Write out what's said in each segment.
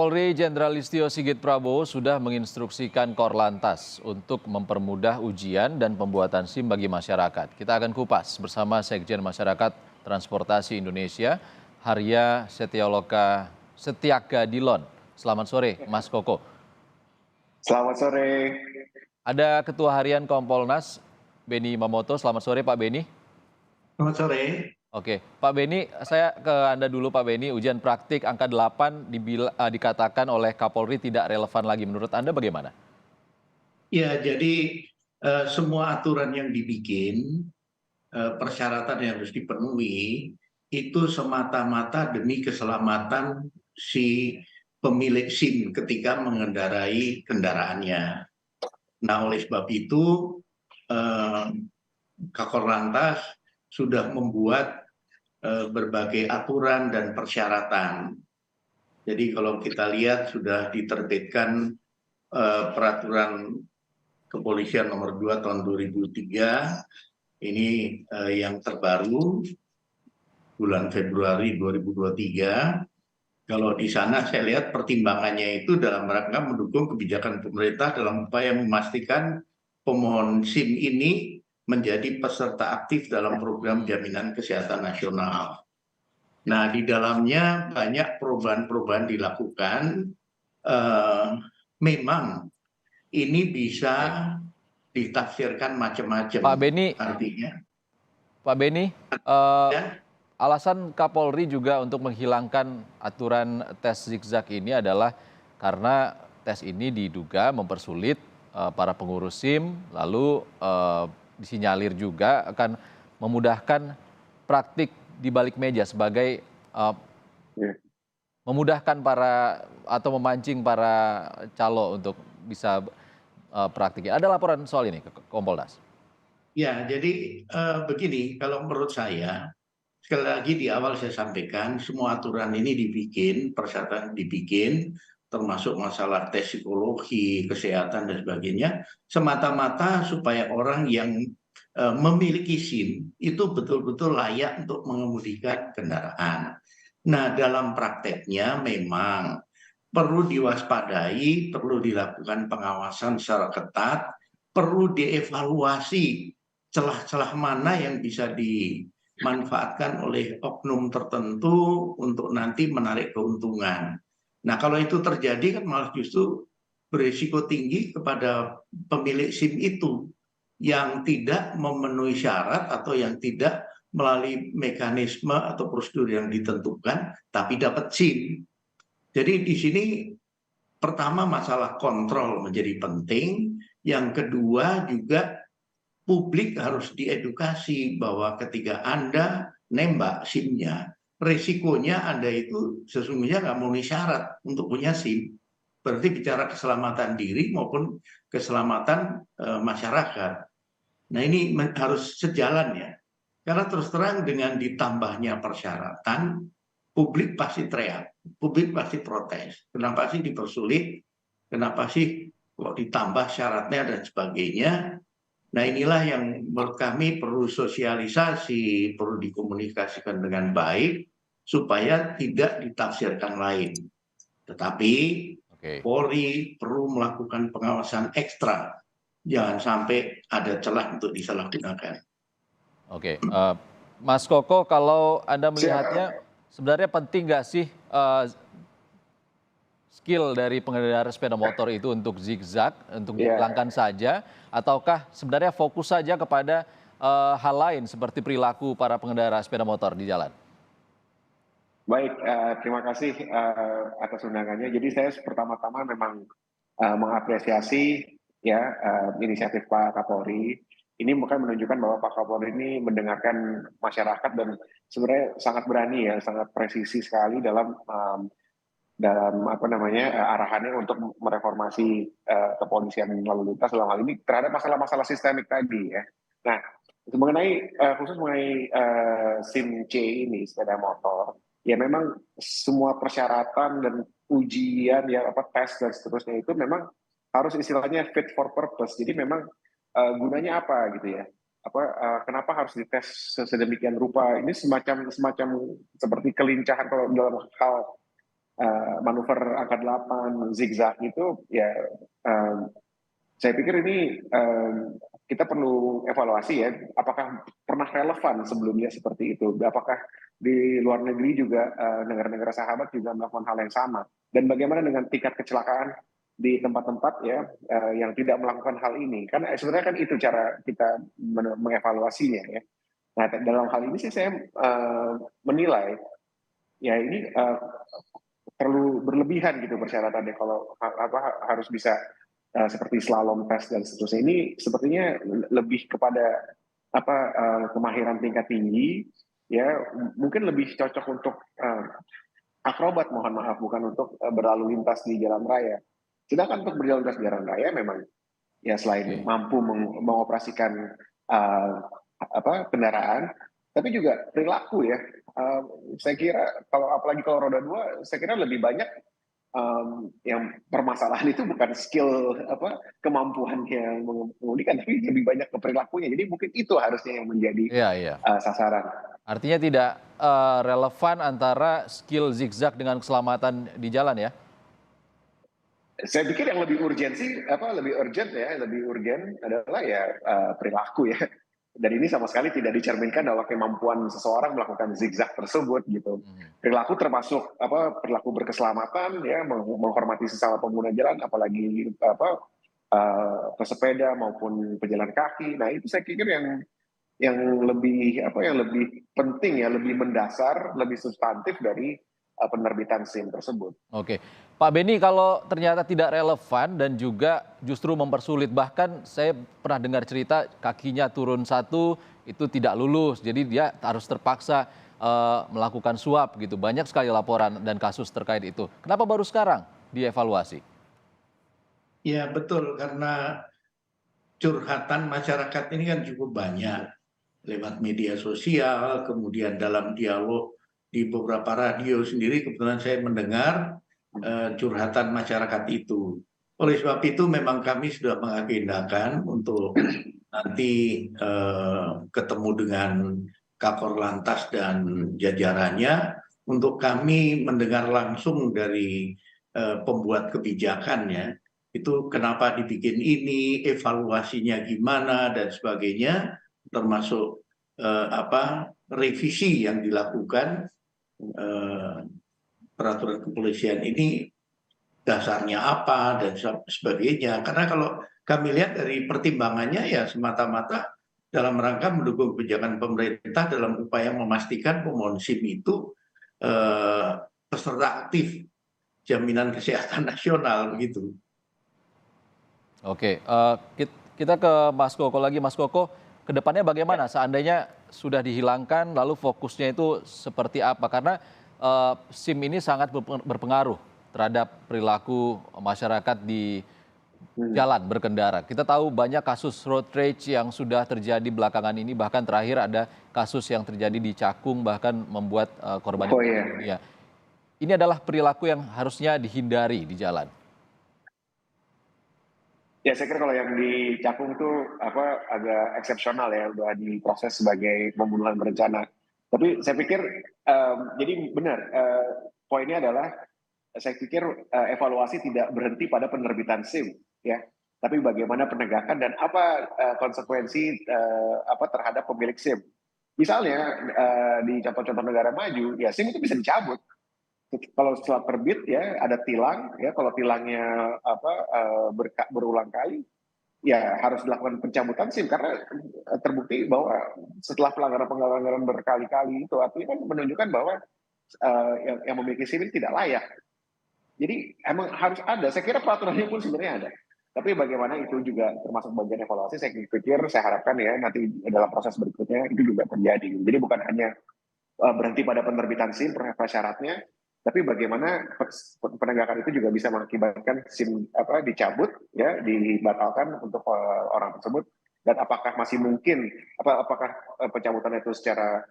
Kapolri Jenderal Listio Sigit Prabowo sudah menginstruksikan Korlantas untuk mempermudah ujian dan pembuatan SIM bagi masyarakat. Kita akan kupas bersama Sekjen Masyarakat Transportasi Indonesia, Harya Setiagadilon. Selamat sore, Mas Koko. Selamat sore. Ada Ketua Harian Kompolnas, Beni Mamoto. Selamat sore, Pak Beni. Selamat sore. Oke, Pak Beni, saya ke Anda dulu Pak Beni. Ujian praktik angka 8 dikatakan oleh Kapolri tidak relevan lagi. Menurut Anda bagaimana? Ya, jadi semua aturan yang dibikin, persyaratan yang harus dipenuhi, itu semata-mata demi keselamatan si pemilik SIM ketika mengendarai kendaraannya. Nah, oleh sebab itu, Kakor Lantas sudah membuat berbagai aturan dan persyaratan. Jadi kalau kita lihat sudah diterbitkan peraturan Kepolisian nomor 2 tahun 2003, ini yang terbaru bulan Februari 2023. Kalau di sana saya lihat pertimbangannya itu dalam rangka mendukung kebijakan pemerintah dalam upaya memastikan pemohon SIM ini menjadi peserta aktif dalam program jaminan kesehatan nasional. Nah, di dalamnya banyak perubahan-perubahan dilakukan. Memang ini bisa ditafsirkan macam-macam. Pak Beni, Artinya, ya, alasan Kapolri juga untuk menghilangkan aturan tes zigzag ini adalah karena tes ini diduga mempersulit para pengurus SIM, lalu disinyalir juga akan memudahkan praktik di balik meja sebagai ya. memudahkan para atau memancing para calo untuk bisa praktiknya. Ada laporan soal ini ke Kompolnas? Ya, jadi begini, kalau menurut saya, sekali lagi di awal saya sampaikan, semua aturan ini dibikin, persyaratan dibikin, termasuk masalah tes psikologi, kesehatan, dan sebagainya, semata-mata supaya orang yang memiliki SIM itu betul-betul layak untuk mengemudikan kendaraan. Nah, dalam prakteknya memang perlu diwaspadai, perlu dilakukan pengawasan secara ketat, perlu dievaluasi celah-celah mana yang bisa dimanfaatkan oleh oknum tertentu untuk nanti menarik keuntungan. Nah, kalau itu terjadi kan malah justru berisiko tinggi kepada pemilik SIM itu yang tidak memenuhi syarat atau yang tidak melalui mekanisme atau prosedur yang ditentukan, tapi dapat SIM. Jadi di sini pertama masalah kontrol menjadi penting, yang kedua juga publik harus diedukasi bahwa ketika Anda nembak SIM-nya, resikonya Anda itu sesungguhnya nggak memenuhi syarat untuk punya SIM. Berarti bicara keselamatan diri maupun keselamatan masyarakat. Nah, ini harus sejalan ya. Karena terus terang dengan ditambahnya persyaratan, publik pasti teriak, publik pasti protes. Kenapa sih dipersulit? Kenapa sih kok ditambah syaratnya dan sebagainya? Nah, inilah yang menurut kami perlu sosialisasi, perlu dikomunikasikan dengan baik supaya tidak ditafsirkan lain. Tetapi Polri perlu melakukan pengawasan ekstra. Jangan sampai ada celah untuk disalahgunakan. Oke, Mas Koko, kalau Anda melihatnya sebenarnya penting nggak sih skill dari pengendara sepeda motor itu untuk zigzag, untuk dihilangkan saja, ataukah sebenarnya fokus saja kepada hal lain seperti perilaku para pengendara sepeda motor di jalan? Baik, terima kasih atas undangannya. Jadi saya pertama-tama memang mengapresiasi ya inisiatif Pak Kapolri. Ini bukan menunjukkan bahwa Pak Kapolri ini mendengarkan masyarakat dan sebenarnya sangat berani ya, sangat presisi sekali dalam apa namanya arahannya untuk mereformasi kepolisian lalu lintas dalam hal ini terhadap masalah-masalah sistemik tadi ya. Nah, mengenai khusus mengenai SIM C ini sepeda motor, ya memang semua persyaratan dan ujian ya apa tes dan seterusnya itu memang harus istilahnya fit for purpose. Jadi memang gunanya apa gitu ya? Apa kenapa harus dites sedemikian rupa? Ini semacam seperti kelincahan kalau dalam hal manuver angka 8, zigzag itu ya saya pikir ini kita perlu evaluasi ya, apakah pernah relevan sebelumnya seperti itu, apakah di luar negeri juga negara-negara sahabat juga melakukan hal yang sama, dan bagaimana dengan tingkat kecelakaan di tempat-tempat ya yang tidak melakukan hal ini, kan sebenarnya kan itu cara kita mengevaluasinya ya. Nah dalam hal ini sih saya menilai ya ini terlalu berlebihan gitu persyaratannya kalau harus bisa seperti slalom test dan seterusnya. Ini sepertinya lebih kepada kemahiran tingkat tinggi ya, mungkin lebih cocok untuk akrobat, mohon maaf, bukan untuk berlalu lintas di jalan raya. Sedangkan untuk berjalan lintas di jalan raya memang ya selain mampu mengoperasikan kendaraan, tapi juga perilaku ya. Saya kira apalagi kalau roda 2, saya kira lebih banyak yang permasalahan itu bukan skill kemampuan yang mengemudikan, tapi lebih banyak ke perilakunya. Jadi mungkin itu harusnya yang menjadi sasaran. Artinya tidak relevan antara skill zigzag dengan keselamatan di jalan ya? Saya pikir yang lebih urgent lebih urgent adalah ya perilaku ya. Dan ini sama sekali tidak dicerminkan dalam kemampuan seseorang melakukan zigzag tersebut gitu. Perilaku termasuk perilaku berkeselamatan ya, menghormati sesama pengguna jalan, apalagi pesepeda maupun pejalan kaki. Nah itu saya pikir yang lebih penting ya, lebih mendasar, lebih substantif dari penerbitan SIM tersebut. Oke, Pak Beni, kalau ternyata tidak relevan dan juga justru mempersulit, bahkan saya pernah dengar cerita kakinya turun satu itu tidak lulus, jadi dia harus terpaksa melakukan swab gitu. Banyak sekali laporan dan kasus terkait itu. Kenapa baru sekarang dievaluasi? Ya betul, karena curhatan masyarakat ini kan cukup banyak lewat media sosial, kemudian dalam dialog di beberapa radio sendiri kebetulan saya mendengar curhatan masyarakat itu. Oleh sebab itu memang kami sudah mengagendakan untuk nanti ketemu dengan Kakor Lantas dan jajarannya untuk kami mendengar langsung dari pembuat kebijakannya itu kenapa dibikin ini, evaluasinya gimana dan sebagainya, termasuk revisi yang dilakukan peraturan kepolisian ini dasarnya apa dan sebagainya. Karena kalau kami lihat dari pertimbangannya ya semata-mata dalam rangka mendukung kebijakan pemerintah dalam upaya memastikan pemohon SIM itu peserta aktif jaminan kesehatan nasional begitu. Oke, kita ke Mas Koko lagi. Mas Koko, kedepannya bagaimana seandainya sudah dihilangkan lalu fokusnya itu seperti apa? Karena SIM ini sangat berpengaruh terhadap perilaku masyarakat di jalan berkendara. Kita tahu banyak kasus road rage yang sudah terjadi belakangan ini, bahkan terakhir ada kasus yang terjadi di Cakung bahkan membuat korban dunia. Ini adalah perilaku yang harusnya dihindari di jalan. Ya saya kira kalau yang di Cakung tuh agak eksepsional ya, udah diproses sebagai pembunuhan berencana. Tapi saya pikir jadi benar poinnya adalah saya pikir evaluasi tidak berhenti pada penerbitan SIM ya, tapi bagaimana penegakan dan apa konsekuensi terhadap pemilik SIM. Misalnya di contoh-contoh negara maju ya SIM itu bisa dicabut. Kalau setelah terbit ya ada tilang ya, kalau tilangnya berulang kali ya harus dilakukan pencabutan SIM karena terbukti bahwa setelah pelanggaran berkali-kali itu artinya kan menunjukkan bahwa yang memiliki SIM ini tidak layak. Jadi emang harus ada, saya kira peraturannya pun sebenarnya ada. Tapi bagaimana itu juga termasuk bagian evaluasi, saya pikir, saya harapkan ya nanti dalam proses berikutnya itu juga terjadi. Jadi bukan hanya berhenti pada penerbitan SIM prasyaratnya, tapi bagaimana penegakan itu juga bisa mengakibatkan SIM dicabut ya, dibatalkan untuk orang tersebut, dan apakah masih mungkin apakah pencabutannya itu secara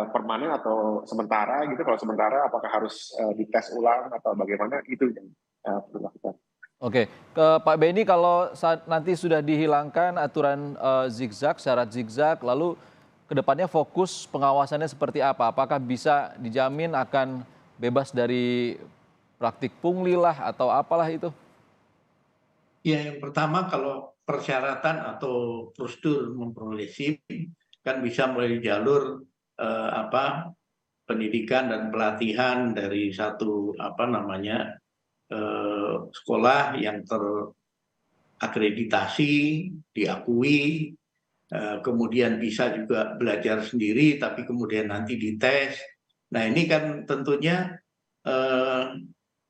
permanen atau sementara gitu. Kalau sementara apakah harus dites ulang atau bagaimana, itu yang perlu dilakukan. Oke, ke Pak Beni, kalau saat nanti sudah dihilangkan aturan zigzag, syarat zigzag, lalu kedepannya fokus pengawasannya seperti apa? Apakah bisa dijamin akan bebas dari praktik pungli lah atau apalah itu? Ya, yang pertama kalau persyaratan atau prosedur memperoleh SIM kan bisa melalui jalur pendidikan dan pelatihan dari satu sekolah yang terakreditasi, diakui, kemudian bisa juga belajar sendiri, tapi kemudian nanti dites. Nah ini kan tentunya eh,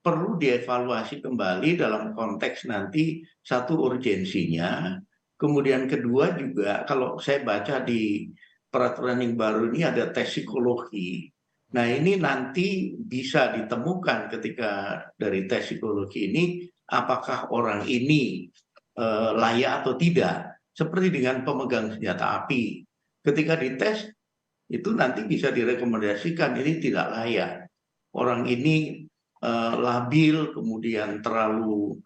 perlu dievaluasi kembali dalam konteks nanti satu urgensinya, kemudian kedua juga kalau saya baca di peraturan yang baru ini ada tes psikologi. Nah ini nanti bisa ditemukan ketika dari tes psikologi ini apakah orang ini layak atau tidak. Seperti dengan pemegang senjata api. Ketika dites itu nanti bisa direkomendasikan ini tidak layak. Orang ini labil, kemudian terlalu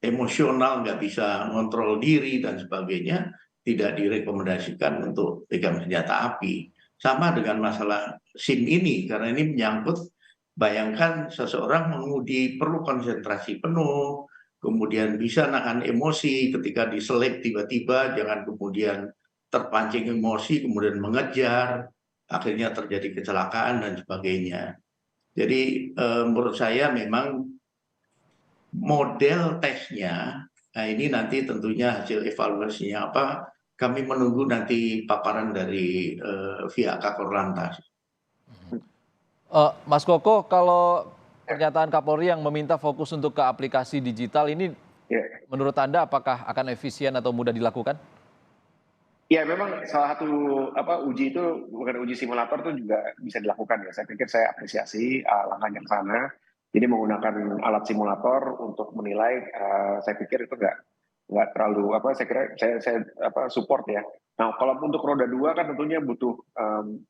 emosional, nggak bisa ngontrol diri dan sebagainya, tidak direkomendasikan untuk pegang senjata api. Sama dengan masalah SIM ini, karena ini menyangkut, bayangkan seseorang mengemudi perlu konsentrasi penuh, kemudian bisa nahan emosi ketika diselip tiba-tiba, jangan kemudian terpancing emosi, kemudian mengejar, akhirnya terjadi kecelakaan dan sebagainya. Jadi menurut saya memang model tesnya, nah ini nanti tentunya hasil evaluasinya apa, kami menunggu nanti paparan dari pihak Kakor Lantas. Mas Koko, kalau pernyataan Kapolri yang meminta fokus untuk ke aplikasi digital ini, menurut Anda apakah akan efisien atau mudah dilakukan? Ya memang salah satu uji itu bukan uji simulator itu juga bisa dilakukan ya. Saya pikir saya apresiasi langkahnya ke sana. Jadi menggunakan alat simulator untuk menilai, saya pikir itu nggak terlalu saya kira saya support ya. Nah kalau untuk roda 2 kan tentunya butuh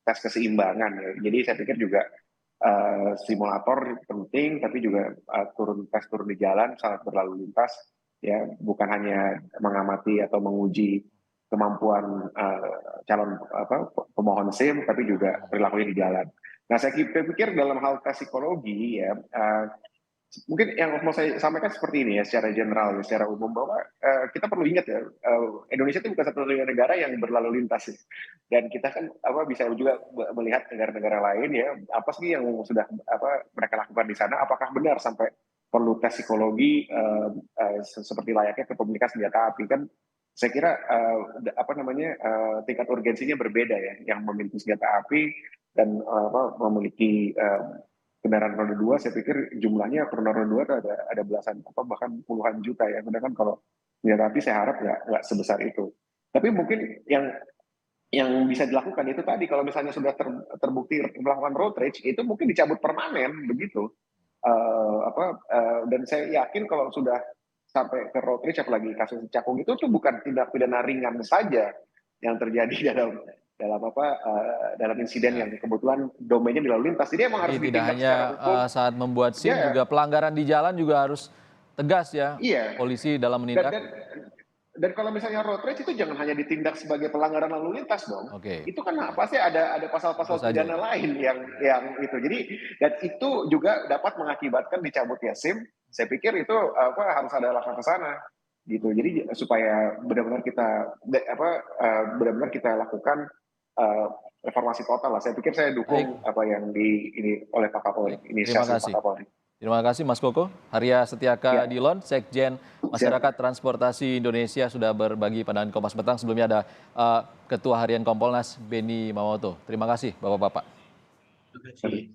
tes keseimbangan ya. Jadi saya pikir juga simulator penting, tapi juga turun di jalan saat berlalu lintas ya, bukan hanya mengamati atau menguji kemampuan calon pemohon SIM, tapi juga perilakunya di jalan. Nah, saya pikir dalam hal tes psikologi ya, mungkin yang mau saya sampaikan seperti ini ya, secara general, secara umum bahwa kita perlu ingat ya, Indonesia itu bukan satu-satunya negara yang berlalu lintas ya. Dan kita kan bisa juga melihat negara-negara lain ya, apa sih yang sudah mereka lakukan di sana, apakah benar sampai perlu tes psikologi seperti layaknya kepemilikan senjata api. Kan saya kira tingkat urgensinya berbeda ya, yang memiliki senjata api dan memiliki kendaraan roda 2, saya pikir jumlahnya pengguna roda 2 ada belasan bahkan puluhan juta ya. Sedangkan kalau senjata api saya harap nggak sebesar itu. Tapi mungkin yang bisa dilakukan itu tadi, kalau misalnya sudah terbukti melakukan road rage, itu mungkin dicabut permanen begitu. Dan saya yakin kalau sudah sampai ke road rage, apalagi kasus Cakung itu tuh bukan tindak pidana ringan saja yang terjadi dalam insiden yang kebetulan domainnya di lalu lintas. Jadi emang harus Jadi tidak ditindak hanya secara hukum. saat membuat SIM, juga pelanggaran di jalan juga harus tegas ya, Iya. polisi dalam menindak. Dan kalau misalnya road rage itu jangan hanya ditindak sebagai pelanggaran lalu lintas dong. Oke. Itu kan pasti ada pasal-pasal pidana lain yang itu. Jadi dan itu juga dapat mengakibatkan dicabutnya SIM. Saya pikir itu harus ada langkah ke sana gitu. Jadi supaya benar-benar kita lakukan reformasi total lah. Saya pikir saya dukung apa yang ini oleh Pak Kapolri, inisiasi Pak Kapolri. Terima kasih Mas Koko. Haria Setiaka Dilon, Sekjen Masyarakat Siap. Transportasi Indonesia sudah berbagi pandangan Kompas Petang. Sebelumnya ada Ketua Harian Kompolnas Beni Mamoto. Terima kasih Bapak-Bapak. Terima kasih.